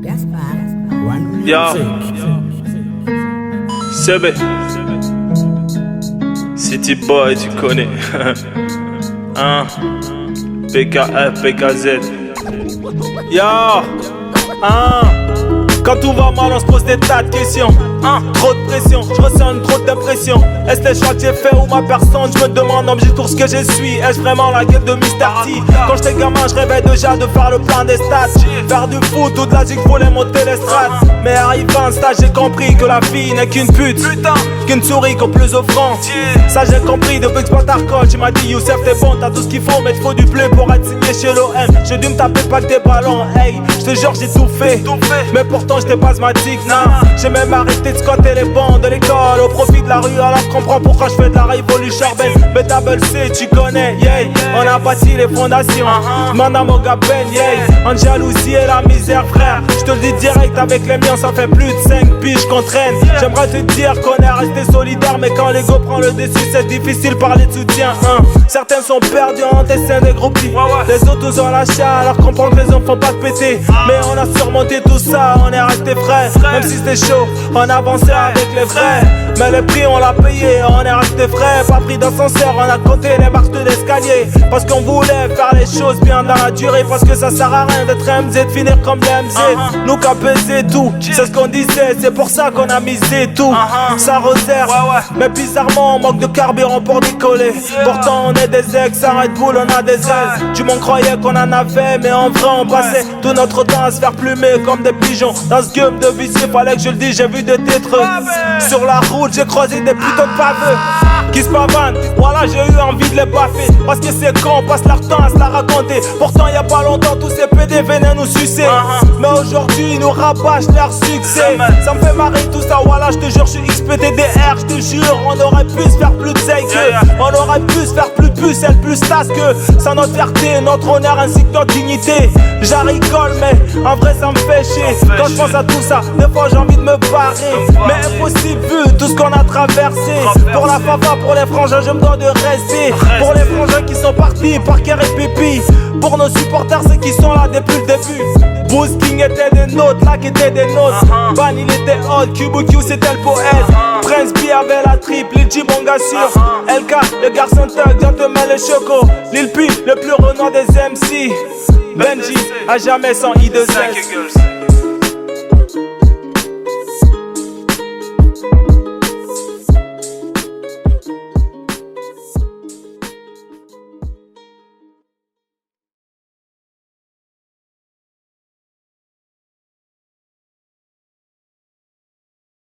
Yo, CB, City Boy, tu connais. Hein? PKF, PKZ. Yo, hein? Quand tout va mal, on se pose des tas de questions. Trop de pression, je ressens une trop d'impression. Est-ce les choix que j'ai fait ou ma personne? Je me demande en pour ce que je suis. Est-ce vraiment la gueule de Mr. T? Quand j'étais gamin, je rêvais déjà de faire le plein des stats. Faire du foot ou de la zig, voulais monter les strats. Mais arrivé à un stage, j'ai compris que la fille n'est qu'une pute, qu'une souris qu'au plus offrant. Ça j'ai compris depuis que c'est pas tu m'as dit Youssef t'es bon, t'as tout ce qu'il faut, mais il faut du blé pour être signé chez l'OM. J'ai dû me taper pas que des ballons, hey, je te jure j'ai tout fait. Mais pourtant j'étais pas asthmatique, non. J'ai même arrêté de squatter les bancs de l'école au profit de la rue, alors je comprends pourquoi je fais de la révolution urbaine. Mais double C, tu connais, yeah. On a bâti les fondations, demande à mon gars Ben, yeah. En jalousie et la misère, frère. Je te le dis direct, avec les miens, ça fait plus de 5 piges qu'on traîne. J'aimerais te dire qu'on est resté solidaire, mais quand l'ego prend le dessus, c'est difficile parler de soutien. Certains sont perdus en dessin des groupies. Les autres nous ont lâché, alors comprend que les hommes font pas de péter. Mais on a surmonté tout ça, on est resté frais. Même si c'était chaud, on avançait avec les vrais. Mais le prix on l'a payé, on est resté frais. Pas pris d'ascenseur, on a compté les marches de l'escalier. Parce qu'on voulait faire les choses bien dans la durée. Parce que ça sert à rien d'être MZ, de finir comme les MZ. Nous qu'à baiser tout, c'est ce qu'on disait. C'est pour ça qu'on a misé tout. Ça resserre, mais bizarrement on manque de carburant pour décoller. Pourtant on est des ex, à Red Bull on a des ailes. Tu m'en croyais qu'on en avait, mais en vrai on passait tout notre temps à se faire plumer comme des pigeons. Dans ce game de vicier, fallait que je le dise, j'ai vu des titres. Sur la route j'ai croisé des putains de paveux qui se pavanent, voilà j'ai eu envie de les baffer. Parce que c'est con, on passe leur temps à se la raconter. Pourtant y a pas longtemps tous ces PD venaient nous sucer. Mais aujourd'hui ils nous rabâchent leur succès. Ça me fait marrer tout ça, voilà je te jure je suis XPTDR. Je te jure on aurait pu se faire plus de sexe, on aurait pu se faire plus de pucelles, plus tasse que sans notre fierté, notre honneur ainsi que notre dignité. J'en rigole mais en vrai ça me fait chier. Quand je pense à tout ça, des fois j'ai envie de me barrer. Mais impossible vu tout ce qu'on a traversé. Pour la fafa, pour les frangins je me dois de rester. Pour les frangins qui sont partis, Parker et Pipi. Pour nos supporters ceux qui sont là depuis le début. Boost King était des nôtres, Lac était des nôtres. Ban il était hot, QBQ c'était le poète. Prince B avait la triple, Lil G Bonga sûr. LK, le garçon thug, Gentleman le choco. Lil P, le plus renard des MC. Benji, à jamais sans I2S.